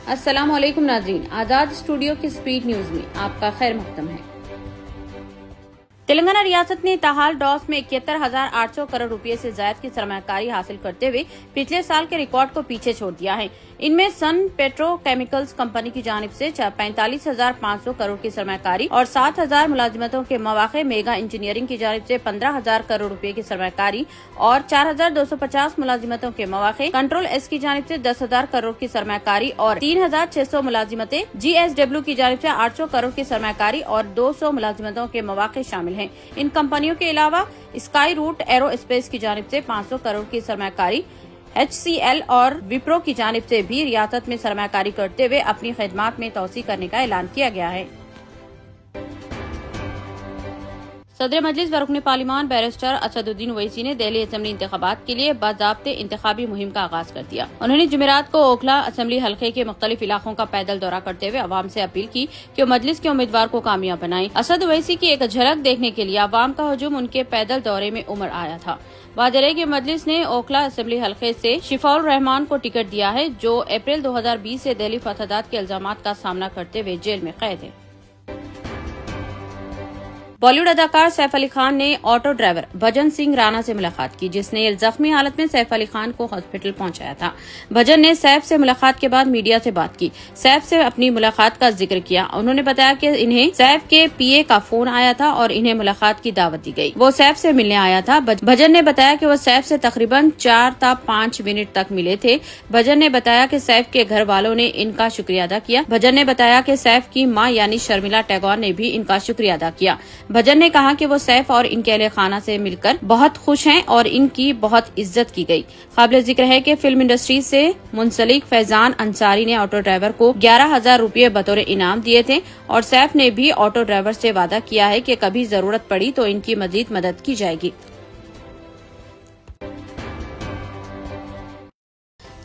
अस्सलाम वालेकुम नाज़रीन, आजाद स्टूडियो की स्पीड न्यूज में आपका खैर मक़दम है। तेलंगाना रियासत ने ताहाल डॉस में 71,800 करोड़ रुपए से ज्यादा की सरमायाकारी हासिल करते हुए पिछले साल के रिकॉर्ड को पीछे छोड़ दिया है। इनमें सन पेट्रोकेमिकल्स कंपनी की जानिब से 45,500 करोड़ की सरमायाकारी और 7,000 मुलाजिमतों के मौके, मेगा इंजीनियरिंग की जानिब से 15,000 करोड़ रुपए की सरमायाकारी और 4,250 मुलाजिमतों के मौके, कंट्रोल एस की जानिब से 10,000 करोड़ की सरमायाकारी और 3,600 मुलाजिमतें, GSW की जानिब से 800 करोड़ की सरमायाकारी और 200 मुलाजिमतों के मौके शामिल हैं। इन कंपनियों के अलावा स्काई रूट एरोस्पेस की जानिब से 500 करोड़ की सरमायाकारी, HCL और विप्रो की जानिब से भी रियासत में सरमायाकारी करते हुए अपनी खिदमात में तोसी करने का ऐलान किया गया है। सदर मजलिस व रुकन पार्लिमान बैरिस्टर असदुद्दीन ओवैसी ने दिल्ली असेंबली इंतखाबात के लिए बाज़ाब्ते इंतखाबी मुहिम का आगाज कर दिया। उन्होंने जुमेरात को ओखला असेंबली हल्के के मुख्तलिफ इलाकों का पैदल दौरा करते हुए अवाम से अपील की कि वो मजलिस के उम्मीदवार को कामयाब बनाएं। असद ओवैसी की एक झलक देखने के लिए अवाम का हजूम उनके पैदल दौरे में उमड़ आया था। वाजह की मजलिस ने ओखला असेंबली हल्के से शिफाउर रहमान को टिकट दिया है, जो अप्रैल 2020 से दिल्ली फसादात के इल्जामात का सामना करते हुए जेल में कैद है। बॉलीवुड अदाकार सैफ अली खान ने ऑटो ड्राइवर भजन सिंह राणा से मुलाकात की, जिसने जख्मी हालत में सैफ अली खान को हॉस्पिटल पहुंचाया था। भजन ने सैफ से मुलाकात के बाद मीडिया से बात की। सैफ से अपनी मुलाकात का जिक्र किया। उन्होंने बताया कि इन्हें सैफ के PA का फोन आया था और इन्हें मुलाकात की दावत दी गई। वो सैफ से मिलने आया था। भजन ने बताया कि वो सैफ से तकरीबन 4 था 5 मिनट तक मिले थे। भजन ने बताया कि सैफ के घर वालों ने इनका शुक्रिया अदा किया। भजन ने बताया कि सैफ की मां यानी शर्मिला टैगोर ने भी इनका शुक्रिया अदा किया। भजन ने कहा कि वो सैफ और इनके अहले खाना से मिलकर बहुत खुश हैं और इनकी बहुत इज्जत की गई। काबिल जिक्र है कि फिल्म इंडस्ट्री से मुंसलिक फैजान अंसारी ने ऑटो ड्राइवर को 11,000 रुपये बतौर इनाम दिए थे और सैफ ने भी ऑटो ड्राइवर से वादा किया है कि कभी जरूरत पड़ी तो इनकी मजीद मदद की जाएगी।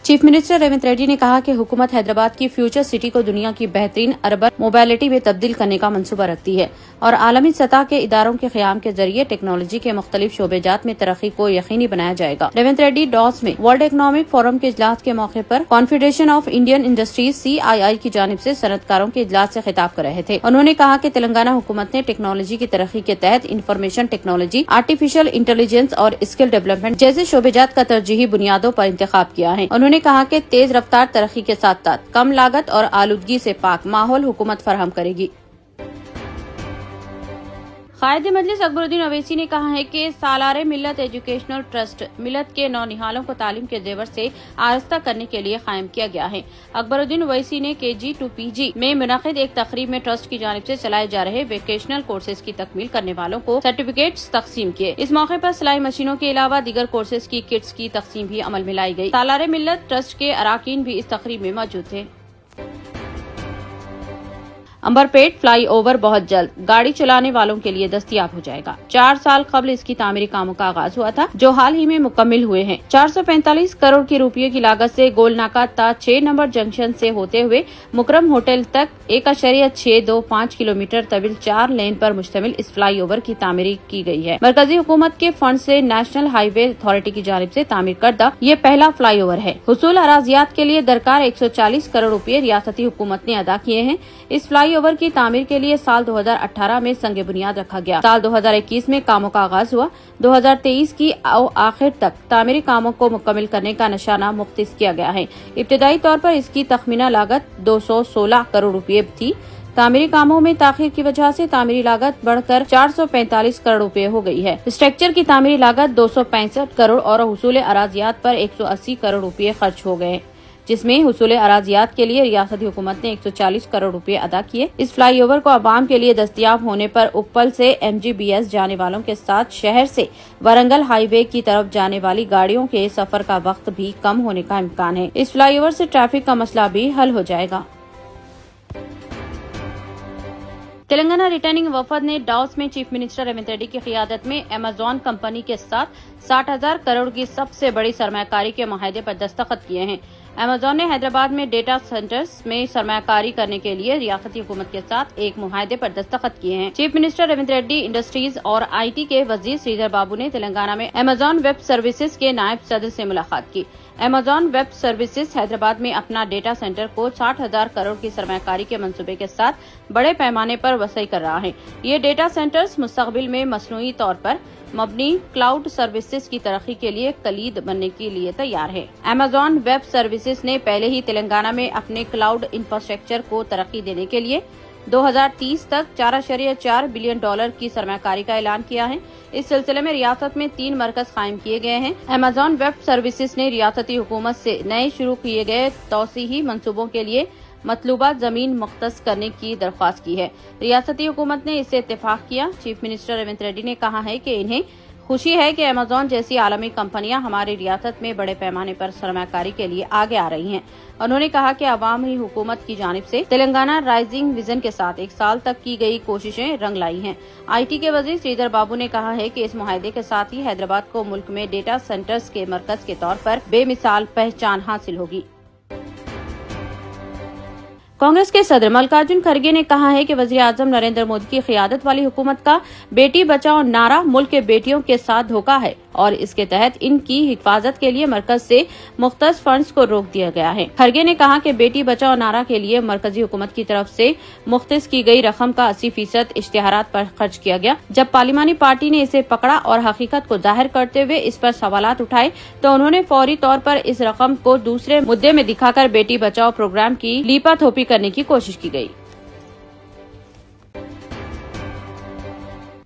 चीफ मिनिस्टर रेवंत रेड्डी ने कहा कि हुकूमत हैदराबाद की फ्यूचर सिटी को दुनिया की बेहतरीन अर्बन मोबिलिटी में तब्दील करने का मंसूबा रखती है और आलमी सतह के इदारों के क़याम के जरिए टेक्नोलॉजी के मुख्तलिफ शोबेजात में तरक्की को यकीनी बनाया जाएगा। रेवंत रेड्डी डॉस में वर्ल्ड इकनॉमिक फोरम के इजलास के मौके पर confederation of Indian industries CII की जानिब से सनतकारों के इजलास से खिताब कर रहे थे। उन्होंने कहा कि तेलंगाना हुकूमत ने टेक्नोलॉजी की तरक्की के तहत इंफॉर्मेशन टेक्नोलॉजी, आर्टिफिशियल इंटेलिजेंस और स्किल डेवलपमेंट जैसे शोबेजात का तरजीही बुनियादों पर इंतखाब किया है। उन्होंने कहा कि तेज रफ्तार तरक्की के साथ साथ कम लागत और आलूदगी से पाक माहौल हुकूमत फराहम करेगी। कायदे मजलिस अकबरुद्दीन ओवैसी ने कहा है कि सालारे मिल्लत एजुकेशनल ट्रस्ट मिल्लत के नौनिहालों को तालीम के जेवर से आरास्ता करने के लिए कायम किया गया है। अकबरुद्दीन ओवैसी ने KG to PG में मुनक़िद एक तकरीब में ट्रस्ट की जानिब से चलाए जा रहे वेकेशनल कोर्सेज की तकमील करने वालों को सर्टिफिकेट्स तकसीम किए। इस मौके पर सिलाई मशीनों के अलावा दीगर कोर्सेज की किट्स की तकसीम भी अमल में लाई गई। सालारे मिल्लत ट्रस्ट के अराकीन भी इस तकरीब में मौजूद थे। अंबरपेट फ्लाई ओवर बहुत जल्द गाड़ी चलाने वालों के लिए दस्तयाब हो जाएगा। 4 साल कबल इसकी तामीरी कामों का आगाज हुआ था, जो हाल ही में मुकम्मिल हुए हैं। 445 करोड़ की रुपये की लागत से गोलनाका ता 6 नंबर जंक्शन से होते हुए मुकरम होटल तक 1.625 किलोमीटर तवील 4 लेन पर मुश्तमिल इस फ्लाई ओवर की तामीरी की गई है। मरकजी हुकूमत के फंड से नेशनल हाईवे अथॉरिटी की जानिब से तामीर करदा ये पहला फ्लाई ओवर है। हुसूल अराजियात के लिए दरकार 140 करोड़ रुपये रियासती हुकूमत ने अदा किए हैं। इस फ्लाई ओवर की तामीर के लिए साल 2018 में संग बुनियाद रखा गया। साल 2021 में कामों का आगाज हुआ। 2023 की आखिर तक तामीरी कामों को मुकम्मल करने का निशाना मुख्तिस किया गया है। इब्तदाई तौर पर इसकी तखमीना लागत 216 करोड़ रुपये थी। तामीरी कामों में ताखीर की वजह से तामीरी लागत बढ़कर 445 करोड़ रुपए हो गई है। स्ट्रक्चर की तामीरी लागत 265 करोड़ और हुसूल अराजियात पर 180 करोड़ रुपए खर्च हो गए, जिसमें हुसूल अराजियात के लिए रियासती हुकूमत ने 140 करोड़ रुपए अदा किए। इस फ्लाई ओवर को आवाम के लिए दस्तयाब होने पर उप्पल से MGBS जाने वालों के साथ शहर से वरंगल हाईवे की तरफ जाने वाली गाड़ियों के सफर का वक्त भी कम होने का इम्कान है। इस फ्लाई ओवर से ट्रैफिक का मसला भी हल हो जाएगा। तेलंगाना रिटर्निंग वफद ने डॉस में चीफ मिनिस्टर रेवंत रेड्डी की क़ियादत में अमेजॉन कंपनी के साथ 60,000 करोड़ की सबसे बड़ी सरमायाकारी के मुआहदे पर दस्तखत किए हैं। अमेजॉन ने हैदराबाद में डेटा सेंटर्स में सरमायाकारी करने के लिए रियासती हुकूमत के साथ एक मुआहदे पर दस्तखत किए हैं। Chief minister Revanth Reddy, industries और IT के वजीर श्रीधर बाबू ने तेलंगाना में अमेजॉन वेब सर्विसेज के नायब सदर से मुलाकात की। अमेज़न वेब सर्विसेज हैदराबाद में अपना डेटा सेंटर को 60,000 करोड़ की सरमायाकारी के मंसूबे के साथ बड़े पैमाने पर वसई कर रहा है। ये डेटा सेंटर्स मुस्तकबिल में मसनूई तौर पर मबनी क्लाउड सर्विसेज की तरक्की के लिए कलीद बनने के लिए तैयार है। अमेज़न वेब सर्विसेज ने पहले ही तेलंगाना में अपने क्लाउड इंफ्रास्ट्रक्चर को तरक्की देने के लिए 2030 तक $4.4 बिलियन की सरमायाकारी का ऐलान किया है। इस सिलसिले में रियासत में 3 मरकज कायम किए गए हैं। अमेज़न वेब सर्विसेज ने रियासती हुकूमत से नए शुरू किए गए तौसीही मंसूबों के लिए मतलूबा जमीन मुख्तस करने की दरख्वास्त की है। रियासती हुकूमत ने इससे इत्तेफाक किया। चीफ मिनिस्टर रेवंत रेड्डी ने कहा है कि इन्हें खुशी है कि अमेज़न जैसी आलमी कंपनियां हमारी रियासत में बड़े पैमाने पर सरमायाकारी के लिए आगे आ रही हैं। उन्होंने कहा कि अवामी हुकूमत की जानिब से तेलंगाना राइजिंग विजन के साथ 1 साल तक की गई कोशिशें रंग लाई हैं। IT के वजीर श्रीधर बाबू ने कहा है कि इस मुआहदे के साथ ही हैदराबाद को मुल्क में डेटा सेंटर्स के मरकज के तौर पर बेमिसाल पहचान हासिल होगी। कांग्रेस के सदर मल्लिकार्जुन खड़गे ने कहा है कि वज़ीर आज़म नरेंद्र मोदी की क़ियादत वाली हुकूमत का बेटी बचाओ नारा मुल्क के बेटियों के साथ धोखा है और इसके तहत इनकी हिफाजत के लिए मरकज से मुख्तस फंड्स को रोक दिया गया है। खड़गे ने कहा कि बेटी बचाओ नारा के लिए मरकजी हुकूमत की तरफ से मुख्तस की गई रकम का 80% इश्तिहारात पर खर्च किया गया। जब पार्लिमानी पार्टी ने इसे पकड़ा और हकीकत को जाहिर करते हुए इस पर सवालात उठाए तो उन्होंने फौरी तौर पर इस रकम को दूसरे मुद्दे में दिखाकर बेटी बचाओ प्रोग्राम की लीपा थोपी करने की कोशिश की गई।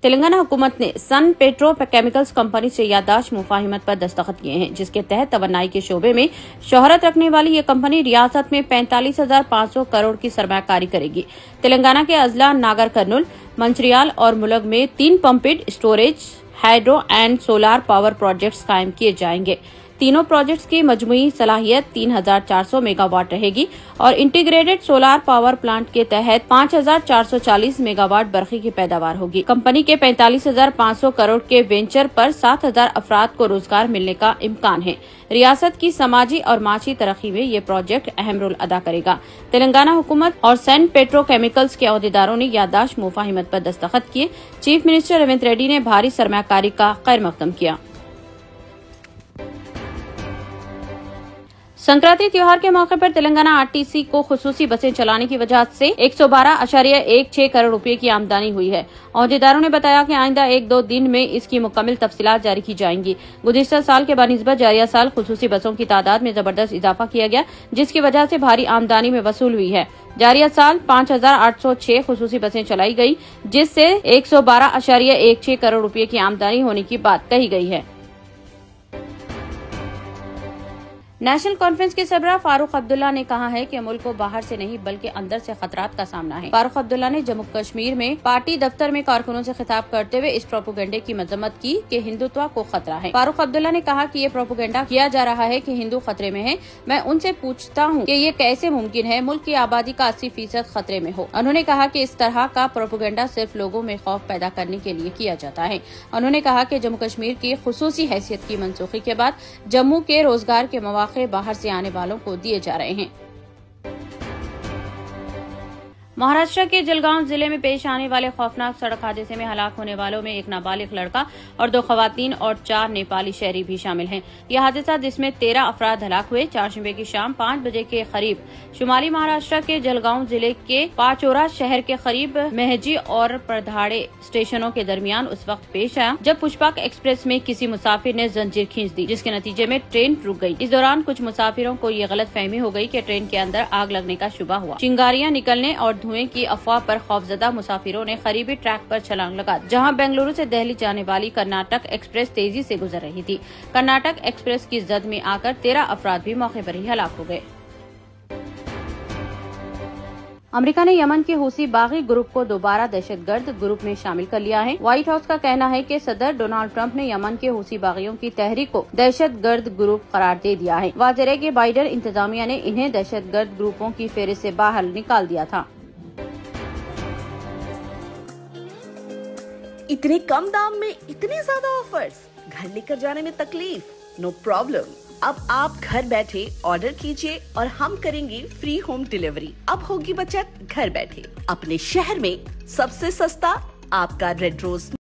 तेलंगाना हुकूमत ने सन पेट्रो केमिकल्स कंपनी से याददाश्त मुफाहिमत पर दस्तखत किए हैं, जिसके तहत तवन्नाई के शोबे में शोहरत रखने वाली ये कंपनी रियासत में 45,500 करोड़ की सरमायाकारी करेगी। तेलंगाना के अजला, नागर कर्नूल, मंचिर्याल और मुलुग में 3 pumped storage, hydro and solar power projects कायम किए जाएंगे। तीनों प्रोजेक्ट्स की मजमूई सलाहियत 3,400 मेगावाट रहेगी और इंटीग्रेटेड सोलार पावर प्लांट के तहत 5,440 मेगावाट बरखी की पैदावार होगी। कंपनी के 45,500 करोड़ के वेंचर पर 7,000 अफराद को रोजगार मिलने का इम्कान है। रियासत की समाजी और माशी तरक्की में ये प्रोजेक्ट अहम रोल अदा करेगा। तेलंगाना हुकूमत और सन पेट्रो केमिकल्स के अहदेदारों ने याददाश्त मुफाहिमत पर दस्तखत किए। चीफ मिनिस्टर रेवंत रेड्डी ने भारी सरमायाकारी का खैर मकदम किया। संक्रांति त्योहार के मौके पर तेलंगाना RTC को खुसूसी बसें चलाने की वजह से 112.16 करोड़ रुपए की आमदनी हुई है। अहदेदारों ने बताया कि आइंदा 1-2 दिन में इसकी मुकम्मल तफसीलात जारी की जाएंगी। गुज़िश्ता साल के बनिस्बत जारिया साल खुसूसी बसों की तादाद में जबरदस्त इजाफा किया गया, जिसकी वजह से भारी आमदनी में वसूल हुई है। जारिया साल 5,806 खुसूसी बसें चलाई गई, जिससे 112.16 करोड़ रुपए की आमदनी होने की बात कही गई है। नेशनल कॉन्फ्रेंस के सरबराह फारूक अब्दुल्ला ने कहा है कि मुल्क को बाहर से नहीं बल्कि अंदर से खतरात का सामना है। फारूक अब्दुल्ला ने जम्मू कश्मीर में पार्टी दफ्तर में कारकुनों से खिताब करते हुए इस प्रोपोगंडे की मजम्मत की कि हिंदुत्व को खतरा है। फारूक अब्दुल्ला ने कहा कि ये प्रोपोगंडा किया जा रहा है कि हिंदू खतरे में है। मैं उनसे पूछता हूँ कि ये कैसे मुमकिन है मुल्क की आबादी का 80% खतरे में हो। उन्होंने कहा कि इस तरह का प्रोपोगंडा सिर्फ लोगों में खौफ पैदा करने के लिए किया जाता है। उन्होंने कहा कि जम्मू कश्मीर की खुसूसी हैसियत की मनसूखी के बाद जम्मू के रोजगार के मौके बाहर से आने वालों को दिए जा रहे हैं। महाराष्ट्र के जलगांव जिले में पेश आने वाले खौफनाक सड़क हादसे में हलाक होने वालों में एक नाबालिग लड़का और 2 खवातीन और 4 नेपाली शहरी भी शामिल हैं। यह हादसा जिसमें 13 अफराद हलाक हुए चारशंबे की शाम 5 बजे के करीब शुमाली महाराष्ट्र के जलगांव जिले के पाचोरा शहर के करीब मेहजी और परधाड़े स्टेशनों के दरमियान उस वक्त पेश आया जब पुष्पक एक्सप्रेस में किसी मुसाफिर ने जंजीर खींच दी, जिसके नतीजे में ट्रेन रुक गई। इस दौरान कुछ मुसाफिरों को ये गलत फहमी हो गई कि ट्रेन के अंदर आग लगने का शुबा हुआ। चिंगारियां निकलने और धुएं की अफवाह पर खौफजदा मुसाफिरों ने करीबी ट्रैक पर छलांग लगा, जहां बेंगलुरु से दिल्ली जाने वाली कर्नाटक एक्सप्रेस तेजी से गुजर रही थी। कर्नाटक एक्सप्रेस की जद में आकर 13 अफराद भी मौके पर ही हलाक हो गए। अमेरिका ने यमन के हूसी बागी ग्रुप को दोबारा दहशतगर्द ग्रुप में शामिल कर लिया है। व्हाइट हाउस का कहना है कि सदर डोनाल्ड ट्रंप ने यमन के हूसी बागियों की तहरीक को दहशतगर्द ग्रुप करार दे दिया है। वाज़ेह है कि बाइडेन इंतजामिया ने इन्हें दहशतगर्द ग्रुपों की फेहरिस्त से बाहर निकाल दिया था। इतने कम दाम में इतने ज्यादा ऑफर्स, घर लेकर जाने में तकलीफ? No problem. अब आप घर बैठे ऑर्डर कीजिए और हम करेंगे फ्री होम डिलीवरी। अब होगी बचत घर बैठे। अपने शहर में सबसे सस्ता आपका रेड रोज